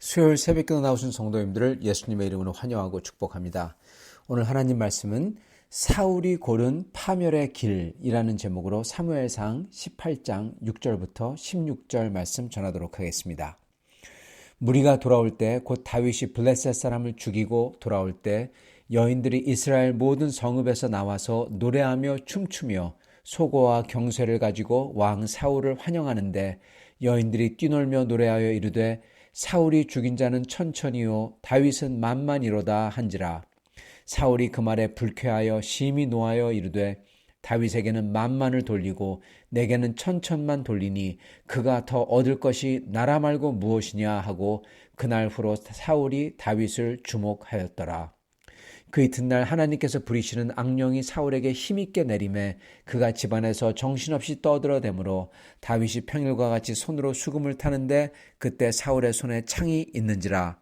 수요일 새벽기도 나오신 성도님들을 예수님의 이름으로 환영하고 축복합니다. 오늘 하나님 말씀은 사울이 고른 파멸의 길이라는 제목으로 사무엘상 18장 6절부터 16절 말씀 전하도록 하겠습니다. 무리가 돌아올 때 곧 다윗이 블레셋 사람을 죽이고 돌아올 때 여인들이 이스라엘 모든 성읍에서 나와서 노래하며 춤추며 소고와 경쇠를 가지고 왕 사울을 환영하는데 여인들이 뛰놀며 노래하여 이르되 사울이 죽인 자는 천천히요 다윗은 만만이로다 한지라. 사울이 그 말에 불쾌하여 심히 노하여 이르되 다윗에게는 만만을 돌리고 내게는 천천만 돌리니 그가 더 얻을 것이 나라 말고 무엇이냐 하고 그날 후로 사울이 다윗을 주목하였더라. 그 이튿날 하나님께서 부리시는 악령이 사울에게 힘있게 내림에 그가 집안에서 정신없이 떠들어대므로 다윗이 평일과 같이 손으로 수금을 타는데 그때 사울의 손에 창이 있는지라.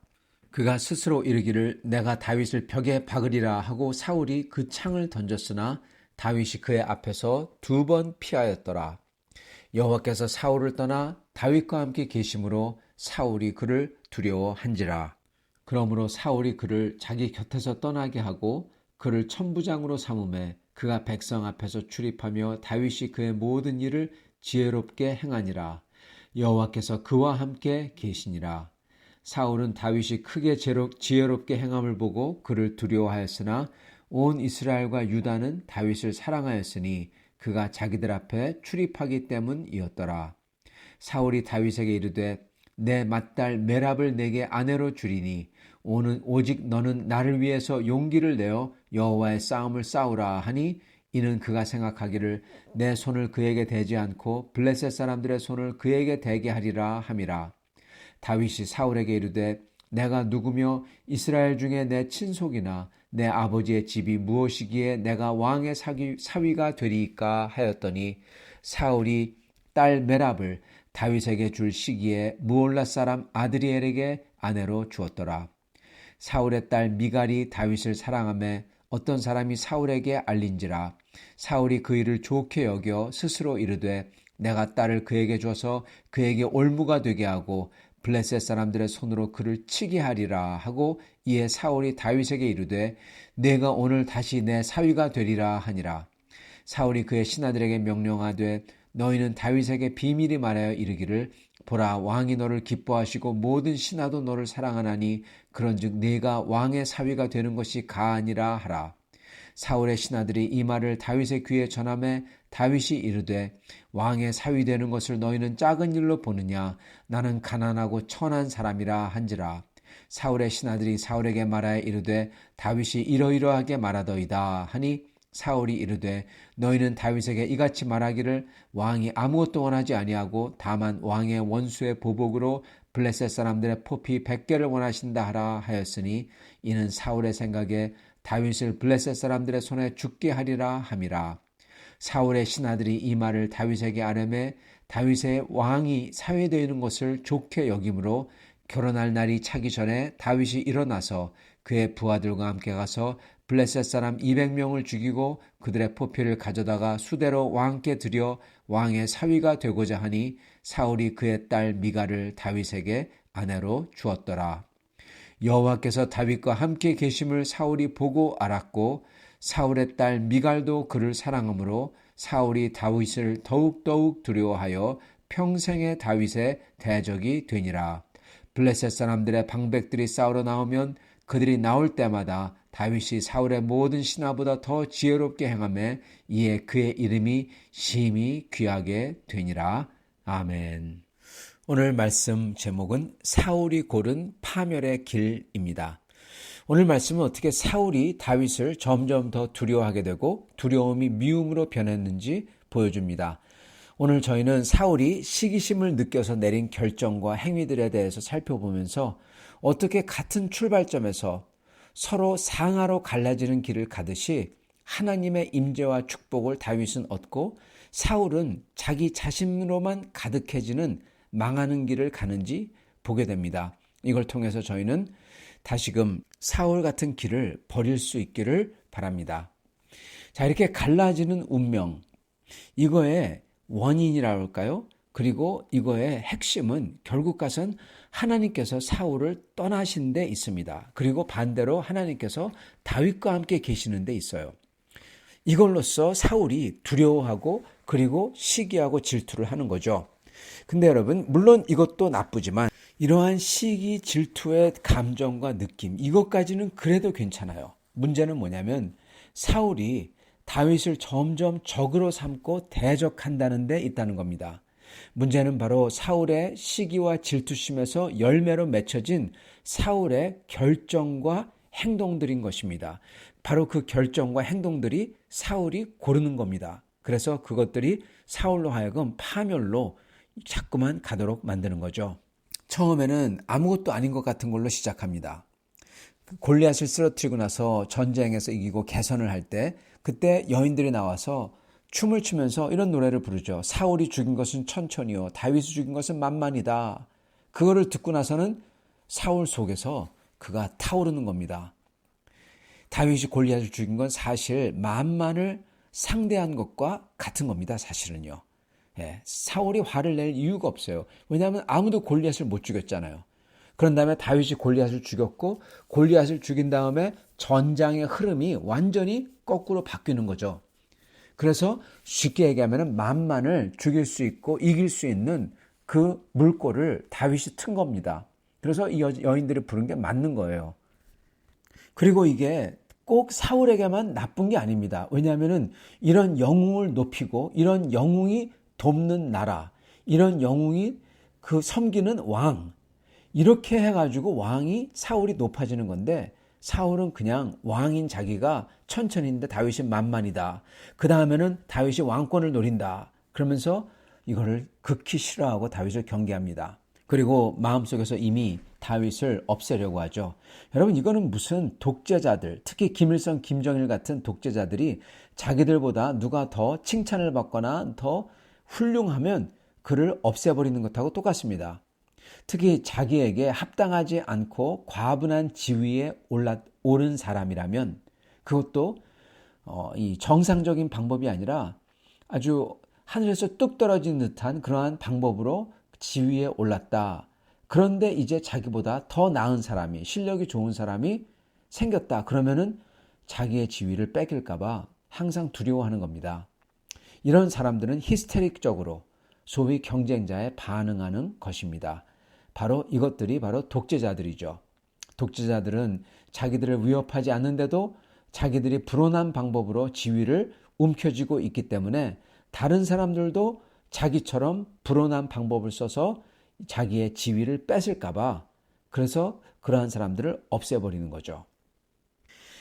그가 스스로 이르기를 내가 다윗을 벽에 박으리라 하고 사울이 그 창을 던졌으나 다윗이 그의 앞에서 2번 피하였더라. 여호와께서 사울을 떠나 다윗과 함께 계심으로 사울이 그를 두려워한지라. 그러므로 사울이 그를 자기 곁에서 떠나게 하고 그를 천부장으로 삼음에 그가 백성 앞에서 출입하며 다윗이 그의 모든 일을 지혜롭게 행하니라. 여호와께서 그와 함께 계시니라. 사울은 다윗이 크게 지혜롭게 행함을 보고 그를 두려워하였으나 온 이스라엘과 유다는 다윗을 사랑하였으니 그가 자기들 앞에 출입하기 때문이었더라. 사울이 다윗에게 이르되 내 맏딸 메랍을 내게 아내로 주리니 오직 너는 나를 위해서 용기를 내어 여호와의 싸움을 싸우라 하니 이는 그가 생각하기를 내 손을 그에게 대지 않고 블레셋 사람들의 손을 그에게 대게 하리라 함이라. 다윗이 사울에게 이르되 내가 누구며 이스라엘 중에 내 친속이나 내 아버지의 집이 무엇이기에 내가 왕의 사위가 되리이까 하였더니 사울이 딸 메랍을 다윗에게 줄 시기에 무올라 사람 아드리엘에게 아내로 주었더라. 사울의 딸 미갈이 다윗을 사랑하며 어떤 사람이 사울에게 알린지라. 사울이 그 일을 좋게 여겨 스스로 이르되 내가 딸을 그에게 줘서 그에게 올무가 되게 하고 블레셋 사람들의 손으로 그를 치게 하리라 하고 이에 사울이 다윗에게 이르되 내가 오늘 다시 내 사위가 되리라 하니라. 사울이 그의 신하들에게 명령하되 너희는 다윗에게 비밀히 말하여 이르기를 보라 왕이 너를 기뻐하시고 모든 신하도 너를 사랑하나니 그런즉 네가 왕의 사위가 되는 것이 가아니라 하라. 사울의 신하들이 이 말을 다윗의 귀에 전하매 다윗이 이르되 왕의 사위 되는 것을 너희는 작은 일로 보느냐 나는 가난하고 천한 사람이라 한지라. 사울의 신하들이 사울에게 말하여 이르되 다윗이 이러이러하게 말하더이다 하니 사울이 이르되 너희는 다윗에게 이같이 말하기를 왕이 아무것도 원하지 아니하고 다만 왕의 원수의 보복으로 블레셋 사람들의 포피 100개를 원하신다 하라 하였으니 이는 사울의 생각에 다윗을 블레셋 사람들의 손에 죽게 하리라 함이라. 사울의 신하들이 이 말을 다윗에게 아뢰매 다윗의 왕이 사회되는 것을 좋게 여김으로 결혼할 날이 차기 전에 다윗이 일어나서 그의 부하들과 함께 가서 블레셋 사람 200명을 죽이고 그들의 포피를 가져다가 수대로 왕께 드려 왕의 사위가 되고자 하니 사울이 그의 딸 미갈을 다윗에게 아내로 주었더라. 여호와께서 다윗과 함께 계심을 사울이 보고 알았고 사울의 딸 미갈도 그를 사랑하므로 사울이 다윗을 더욱더욱 두려워하여 평생의 다윗의 대적이 되니라. 블레셋 사람들의 방백들이 싸우러 나오면 그들이 나올 때마다 다윗이 사울의 모든 신하보다 더 지혜롭게 행하며 이에 그의 이름이 심히 귀하게 되니라. 아멘. 오늘 말씀 제목은 사울이 고른 파멸의 길입니다. 오늘 말씀은 어떻게 사울이 다윗을 점점 더 두려워하게 되고 두려움이 미움으로 변했는지 보여줍니다. 오늘 저희는 사울이 시기심을 느껴서 내린 결정과 행위들에 대해서 살펴보면서 어떻게 같은 출발점에서 서로 상하로 갈라지는 길을 가듯이 하나님의 임재와 축복을 다윗은 얻고 사울은 자기 자신으로만 가득해지는 망하는 길을 가는지 보게 됩니다. 이걸 통해서 저희는 다시금 사울 같은 길을 버릴 수 있기를 바랍니다. 자, 이렇게 갈라지는 운명, 이거의 원인이라고 할까요? 그리고 이거의 핵심은 결국 가선 하나님께서 사울을 떠나신 데 있습니다. 그리고 반대로 하나님께서 다윗과 함께 계시는 데 있어요. 이걸로써 사울이 두려워하고 그리고 시기하고 질투를 하는 거죠. 근데 여러분, 물론 이것도 나쁘지만 이러한 시기, 질투의 감정과 느낌, 이것까지는 그래도 괜찮아요. 문제는 뭐냐면 사울이 다윗을 점점 적으로 삼고 대적한다는 데 있다는 겁니다. 문제는 바로 사울의 시기와 질투심에서 열매로 맺혀진 사울의 결정과 행동들인 것입니다. 바로 그 결정과 행동들이 사울이 고르는 겁니다. 그래서 그것들이 사울로 하여금 파멸로 자꾸만 가도록 만드는 거죠. 처음에는 아무것도 아닌 것 같은 걸로 시작합니다. 골리앗을 쓰러뜨리고 나서 전쟁에서 이기고 개선을 할 때 그때 여인들이 나와서 춤을 추면서 이런 노래를 부르죠. 사울이 죽인 것은 천천히요, 다윗이 죽인 것은 만만이다. 그거를 듣고 나서는 사울 속에서 그가 타오르는 겁니다. 다윗이 골리앗을 죽인 건 사실 만만을 상대한 것과 같은 겁니다. 사실은요. 사울이 화를 낼 이유가 없어요. 왜냐하면 아무도 골리앗을 못 죽였잖아요. 그런 다음에 다윗이 골리앗을 죽였고 골리앗을 죽인 다음에 전장의 흐름이 완전히 거꾸로 바뀌는 거죠. 그래서 쉽게 얘기하면 만만을 죽일 수 있고 이길 수 있는 그 물꼬를 다윗이 튼 겁니다. 그래서 이 여인들이 부른 게 맞는 거예요. 그리고 이게 꼭 사울에게만 나쁜 게 아닙니다. 왜냐하면 이런 영웅을 높이고 이런 영웅이 돕는 나라, 이런 영웅이 그 섬기는 왕, 이렇게 해가지고 왕이 사울이 높아지는 건데 사울은 그냥 왕인 자기가 천천히인데 다윗이 만만이다. 그 다음에는 다윗이 왕권을 노린다. 그러면서 이거를 극히 싫어하고 다윗을 경계합니다. 그리고 마음속에서 이미 다윗을 없애려고 하죠. 여러분, 이거는 무슨 독재자들, 특히 김일성, 김정일 같은 독재자들이 자기들보다 누가 더 칭찬을 받거나 더 훌륭하면 그를 없애버리는 것하고 똑같습니다. 특히 자기에게 합당하지 않고 과분한 지위에 오른 사람이라면 그것도 이 정상적인 방법이 아니라 아주 하늘에서 뚝 떨어진 듯한 그러한 방법으로 지위에 올랐다. 그런데 이제 자기보다 더 나은 사람이, 실력이 좋은 사람이 생겼다. 그러면은 자기의 지위를 뺏길까봐 항상 두려워하는 겁니다. 이런 사람들은 히스테릭적으로 소위 경쟁자에 반응하는 것입니다. 바로 이것들이 바로 독재자들이죠. 독재자들은 자기들을 위협하지 않는데도 자기들이 불온한 방법으로 지위를 움켜쥐고 있기 때문에 다른 사람들도 자기처럼 불온한 방법을 써서 자기의 지위를 뺏을까봐 그래서 그러한 사람들을 없애버리는 거죠.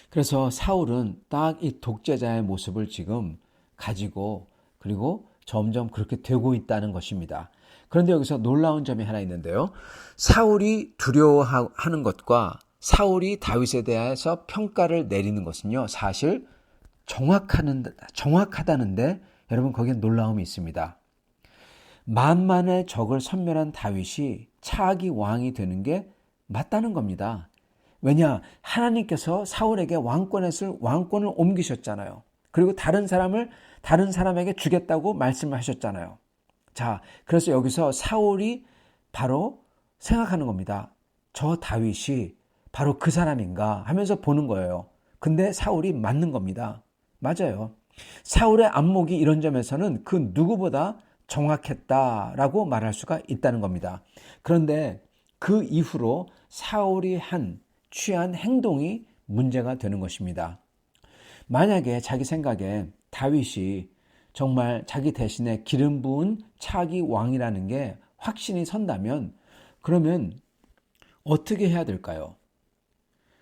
그래서 사울은 딱 이 독재자의 모습을 지금 가지고 그리고 점점 그렇게 되고 있다는 것입니다. 그런데 여기서 놀라운 점이 하나 있는데요. 사울이 두려워하는 것과 사울이 다윗에 대해서 평가를 내리는 것은요, 사실 정확하다는데 여러분 거기에 놀라움이 있습니다. 만만의 적을 섬멸한 다윗이 차기 왕이 되는 게 맞다는 겁니다. 왜냐? 하나님께서 사울에게 왕권을 옮기셨잖아요. 그리고 다른 사람에게 주겠다고 말씀을 하셨잖아요. 자, 그래서 여기서 사울이 바로 생각하는 겁니다. 저 다윗이 바로 그 사람인가 하면서 보는 거예요. 근데 사울이 맞는 겁니다. 맞아요. 사울의 안목이 이런 점에서는 그 누구보다 정확했다라고 말할 수가 있다는 겁니다. 그런데 그 이후로 사울이 취한 행동이 문제가 되는 것입니다. 만약에 자기 생각에 다윗이 정말 자기 대신에 기름 부은 차기 왕이라는 게 확신이 선다면 그러면 어떻게 해야 될까요?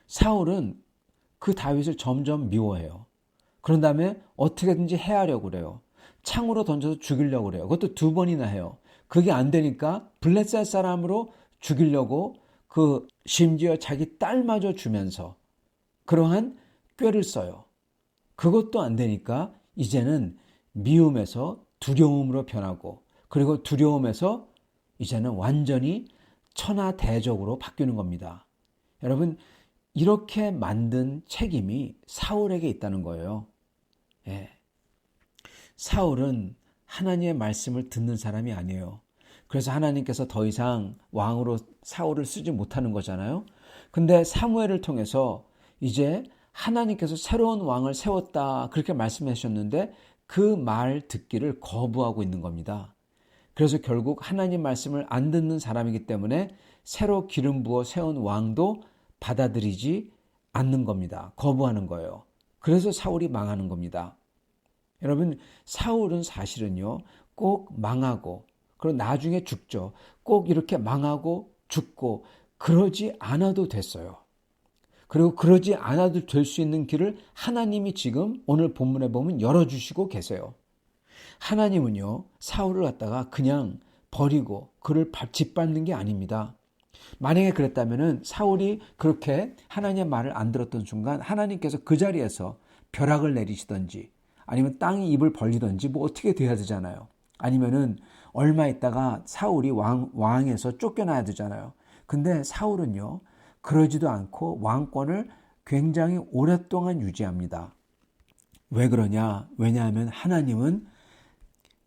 사울은 그 다윗을 점점 미워해요. 그런 다음에 어떻게든지 해하려고 그래요. 창으로 던져서 죽이려고 그래요. 그것도 2번이나 해요. 그게 안 되니까 블레셋 사람으로 죽이려고 심지어 자기 딸마저 주면서 그러한 꾀를 써요. 그것도 안 되니까 이제는 미움에서 두려움으로 변하고 그리고 두려움에서 이제는 완전히 천하대적으로 바뀌는 겁니다. 여러분, 이렇게 만든 책임이 사울에게 있다는 거예요. 사울은 하나님의 말씀을 듣는 사람이 아니에요. 그래서 하나님께서 더 이상 왕으로 사울을 쓰지 못하는 거잖아요. 근데 사무엘을 통해서 이제 하나님께서 새로운 왕을 세웠다 그렇게 말씀하셨는데 그 말 듣기를 거부하고 있는 겁니다. 그래서 결국 하나님 말씀을 안 듣는 사람이기 때문에 새로 기름 부어 세운 왕도 받아들이지 않는 겁니다. 거부하는 거예요. 그래서 사울이 망하는 겁니다. 여러분, 사울은 사실은요, 꼭 망하고, 그리고 나중에 죽죠. 꼭 이렇게 망하고 죽고, 그러지 않아도 됐어요. 그리고 그러지 않아도 될 수 있는 길을 하나님이 지금 오늘 본문에 보면 열어주시고 계세요. 하나님은요, 사울을 갖다가 그냥 버리고 그를 짓밟는 게 아닙니다. 만약에 그랬다면은 사울이 그렇게 하나님의 말을 안 들었던 순간 하나님께서 그 자리에서 벼락을 내리시든지 아니면 땅이 입을 벌리든지 뭐 어떻게 돼야 되잖아요. 아니면은 얼마 있다가 사울이 왕에서 쫓겨나야 되잖아요. 근데 사울은요, 그러지도 않고 왕권을 굉장히 오랫동안 유지합니다. 왜 그러냐? 왜냐하면 하나님은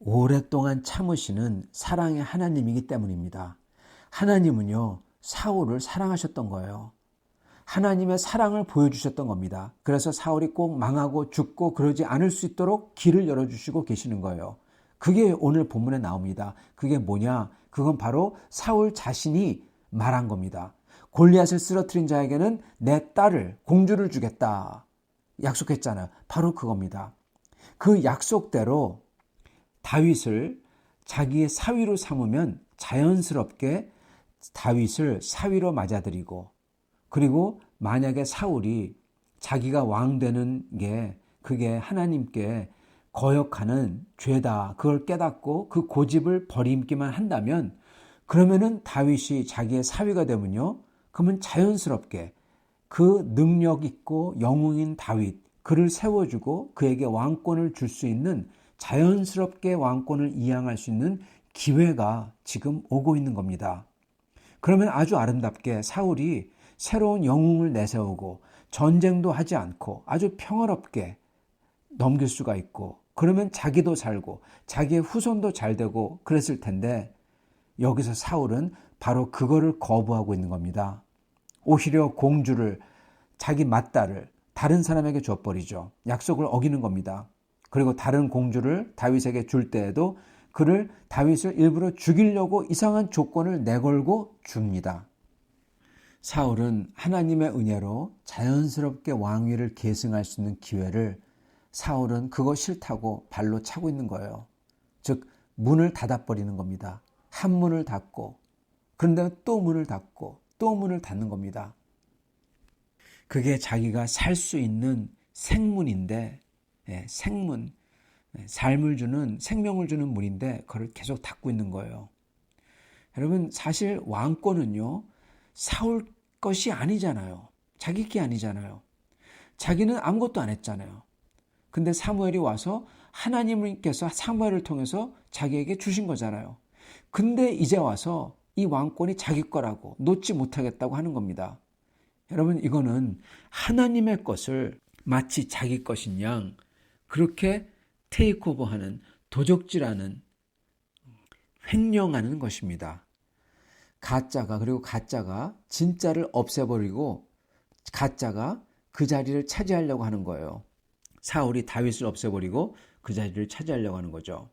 오랫동안 참으시는 사랑의 하나님이기 때문입니다. 하나님은요, 사울을 사랑하셨던 거예요. 하나님의 사랑을 보여주셨던 겁니다. 그래서 사울이 꼭 망하고 죽고 그러지 않을 수 있도록 길을 열어주시고 계시는 거예요. 그게 오늘 본문에 나옵니다. 그게 뭐냐? 그건 바로 사울 자신이 말한 겁니다. 골리앗을 쓰러뜨린 자에게는 내 딸을, 공주를 주겠다. 약속했잖아요. 바로 그겁니다. 그 약속대로 다윗을 자기의 사위로 삼으면 자연스럽게 다윗을 사위로 맞아들이고, 그리고 만약에 사울이 자기가 왕 되는 게 그게 하나님께 거역하는 죄다, 그걸 깨닫고 그 고집을 버림기만 한다면, 그러면은 다윗이 자기의 사위가 되면요, 그러면 자연스럽게 그 능력 있고 영웅인 다윗, 그를 세워주고 그에게 왕권을 줄 수 있는, 자연스럽게 왕권을 이양할 수 있는 기회가 지금 오고 있는 겁니다. 그러면 아주 아름답게 사울이 새로운 영웅을 내세우고 전쟁도 하지 않고 아주 평화롭게 넘길 수가 있고, 그러면 자기도 살고 자기의 후손도 잘 되고 그랬을 텐데, 여기서 사울은 바로 그거를 거부하고 있는 겁니다. 오히려 공주를, 자기 맏딸을 다른 사람에게 줘버리죠. 약속을 어기는 겁니다. 그리고 다른 공주를 다윗에게 줄 때에도 그를, 다윗을 일부러 죽이려고 이상한 조건을 내걸고 줍니다. 사울은 하나님의 은혜로 자연스럽게 왕위를 계승할 수 있는 기회를, 사울은 그거 싫다고 발로 차고 있는 거예요. 즉 문을 닫아버리는 겁니다. 한 문을 닫고, 그런데 또 문을 닫고 또 문을 닫는 겁니다. 그게 자기가 살 수 있는 생문인데, 생문, 삶을 주는, 생명을 주는 문인데 그걸 계속 닫고 있는 거예요. 여러분, 사실 왕권은요, 사울 것이 아니잖아요. 자기 게 아니잖아요. 자기는 아무것도 안 했잖아요. 근데 사무엘이 와서 하나님께서 사무엘을 통해서 자기에게 주신 거잖아요. 근데 이제 와서 이 왕권이 자기 거라고 놓지 못하겠다고 하는 겁니다. 여러분, 이거는 하나님의 것을 마치 자기 것인 양 그렇게 테이크오버하는, 도적질하는, 횡령하는 것입니다. 그리고 가짜가 진짜를 없애버리고 가짜가 그 자리를 차지하려고 하는 거예요. 사울이 다윗을 없애버리고 그 자리를 차지하려고 하는 거죠.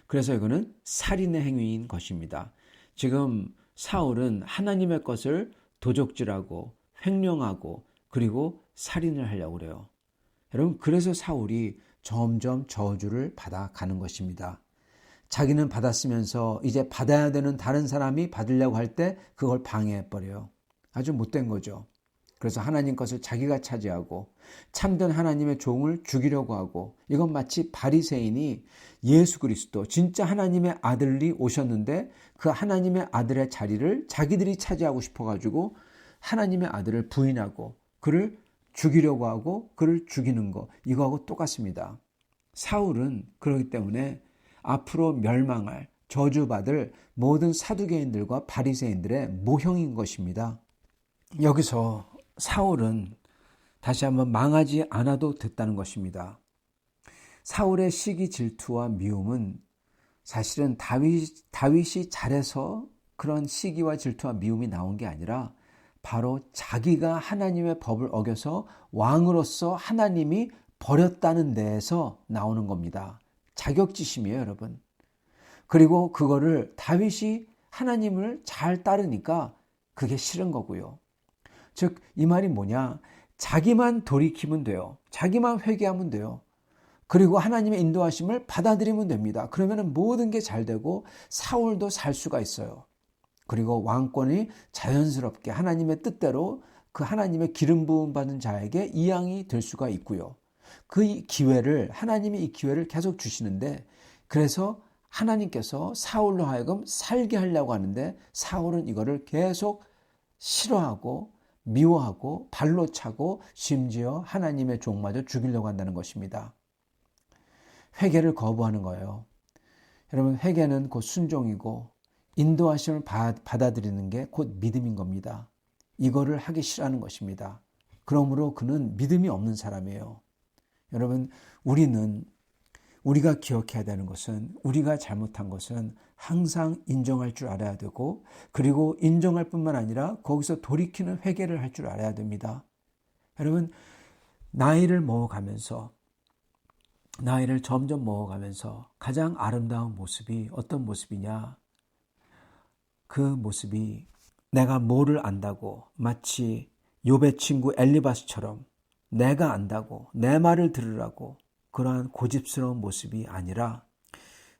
그래서 이거는 살인의 행위인 것입니다. 지금 사울은 하나님의 것을 도적질하고 횡령하고 그리고 살인을 하려고 그래요. 여러분, 그래서 사울이 점점 저주를 받아가는 것입니다. 자기는 받았으면서 이제 받아야 되는 다른 사람이 받으려고 할 때 그걸 방해해버려요. 아주 못된 거죠. 그래서 하나님 것을 자기가 차지하고 참된 하나님의 종을 죽이려고 하고, 이건 마치 바리새인이 예수 그리스도, 진짜 하나님의 아들이 오셨는데 그 하나님의 아들의 자리를 자기들이 차지하고 싶어가지고 하나님의 아들을 부인하고 그를 죽이려고 하고 그를 죽이는 거, 이거하고 똑같습니다. 사울은 그렇기 때문에 앞으로 멸망할, 저주받을 모든 사두개인들과 바리새인들의 모형인 것입니다. 여기서 사울은 다시 한번 망하지 않아도 됐다는 것입니다. 사울의 시기 질투와 미움은 사실은 다윗이 잘해서 그런 시기와 질투와 미움이 나온 게 아니라 바로 자기가 하나님의 법을 어겨서 왕으로서 하나님이 버렸다는 데에서 나오는 겁니다. 자격지심이에요, 여러분. 그리고 그거를 다윗이 하나님을 잘 따르니까 그게 싫은 거고요. 즉, 이 말이 뭐냐? 자기만 돌이키면 돼요. 자기만 회개하면 돼요. 그리고 하나님의 인도하심을 받아들이면 됩니다. 그러면 모든 게 잘 되고 사울도 살 수가 있어요. 그리고 왕권이 자연스럽게 하나님의 뜻대로 그 하나님의 기름 부음 받은 자에게 이양이 될 수가 있고요. 그 기회를 하나님이 이 기회를 계속 주시는데 그래서 하나님께서 사울로 하여금 살게 하려고 하는데 사울은 이거를 계속 싫어하고 미워하고 발로 차고 심지어 하나님의 종마저 죽이려고 한다는 것입니다. 회개를 거부하는 거예요. 여러분, 회개는 곧 순종이고 인도하심을 받아들이는 게 곧 믿음인 겁니다. 이거를 하기 싫어하는 것입니다. 그러므로 그는 믿음이 없는 사람이에요. 여러분, 우리가 기억해야 되는 것은 우리가 잘못한 것은 항상 인정할 줄 알아야 되고 그리고 인정할 뿐만 아니라 거기서 돌이키는 회개를 할 줄 알아야 됩니다. 여러분, 나이를 점점 먹어가면서 가장 아름다운 모습이 어떤 모습이냐? 그 모습이 내가 뭐를 안다고 마치 욥의 친구 엘리바스처럼 내가 안다고 내 말을 들으라고 그러한 고집스러운 모습이 아니라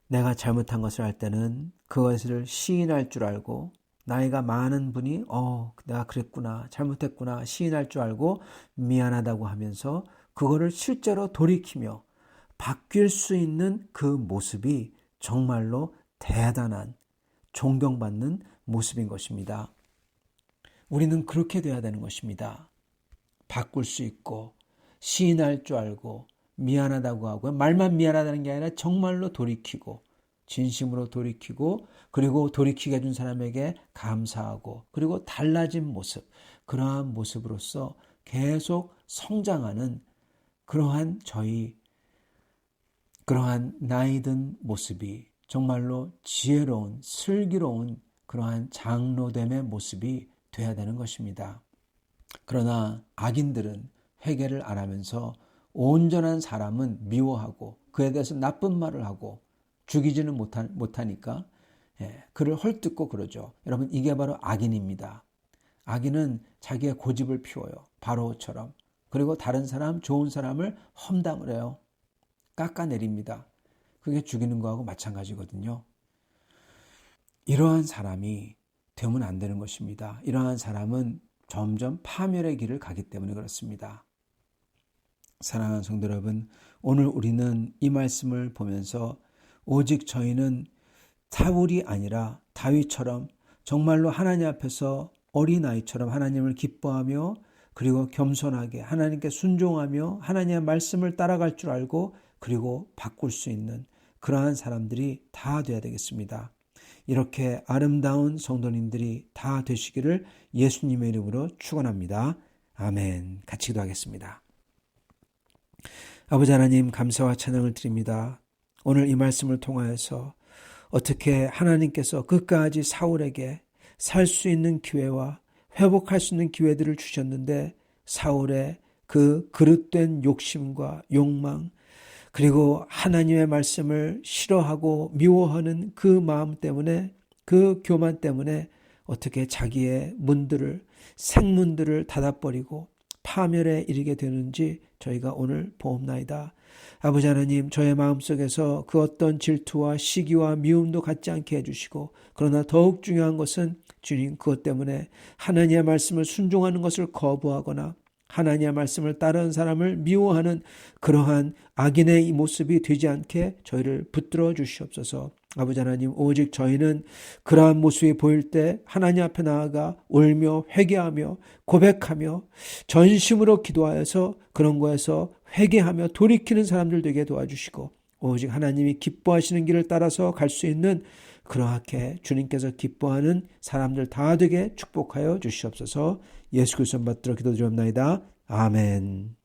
내가 잘못한 것을 할 때는 그것을 시인할 줄 알고 나이가 많은 분이 내가 그랬구나 잘못했구나 시인할 줄 알고 미안하다고 하면서 그거를 실제로 돌이키며 바뀔 수 있는 그 모습이 정말로 대단한 존경받는 모습인 것입니다. 우리는 그렇게 돼야 되는 것입니다. 바꿀 수 있고 시인할 줄 알고 미안하다고 하고 말만 미안하다는 게 아니라 정말로 돌이키고 진심으로 돌이키고 그리고 돌이키게 해준 사람에게 감사하고 그리고 달라진 모습 그러한 모습으로서 계속 성장하는 그러한 나이든 모습이 정말로 지혜로운 슬기로운 그러한 장로됨의 모습이 돼야 되는 것입니다. 그러나 악인들은 회개를 안 하면서 온전한 사람은 미워하고 그에 대해서 나쁜 말을 하고 죽이지는 못하니까 그를 헐뜯고 그러죠. 여러분, 이게 바로 악인입니다. 악인은 자기의 고집을 피워요. 바로처럼. 그리고 다른 사람, 좋은 사람을 험담을 해요. 깎아내립니다. 그게 죽이는 거하고 마찬가지거든요. 이러한 사람이 되면 안 되는 것입니다. 이러한 사람은 점점 파멸의 길을 가기 때문에 그렇습니다. 사랑하는 성도 여러분, 오늘 우리는 이 말씀을 보면서 오직 저희는 사울이 아니라 다윗처럼 정말로 하나님 앞에서 어린아이처럼 하나님을 기뻐하며 그리고 겸손하게 하나님께 순종하며 하나님의 말씀을 따라갈 줄 알고 그리고 바꿀 수 있는 그러한 사람들이 다 되어야 되겠습니다. 이렇게 아름다운 성도님들이 다 되시기를 예수님의 이름으로 축원합니다. 아멘. 같이 기도하겠습니다. 아버지 하나님, 감사와 찬양을 드립니다. 오늘 이 말씀을 통하여서 어떻게 하나님께서 끝까지 사울에게 살 수 있는 기회와 회복할 수 있는 기회들을 주셨는데 사울의 그 그릇된 욕심과 욕망 그리고 하나님의 말씀을 싫어하고 미워하는 그 마음 때문에 그 교만 때문에 어떻게 자기의 생문들을 닫아버리고 파멸에 이르게 되는지 저희가 오늘 보옵나이다. 아버지 하나님, 저의 마음속에서 그 어떤 질투와 시기와 미움도 갖지 않게 해주시고 그러나 더욱 중요한 것은 주님 그것 때문에 하나님의 말씀을 순종하는 것을 거부하거나 하나님의 말씀을 따르는 사람을 미워하는 그러한 악인의 이 모습이 되지 않게 저희를 붙들어 주시옵소서. 아버지 하나님, 오직 저희는 그러한 모습이 보일 때 하나님 앞에 나아가 울며 회개하며 고백하며 전심으로 기도하여서 그런 거에서 회개하며 돌이키는 사람들 되게 도와주시고 오직 하나님이 기뻐하시는 길을 따라서 갈 수 있는 그렇게 주님께서 기뻐하는 사람들 다 되게 축복하여 주시옵소서. 예수 그리스도 받들어 기도드리옵나이다. 아멘.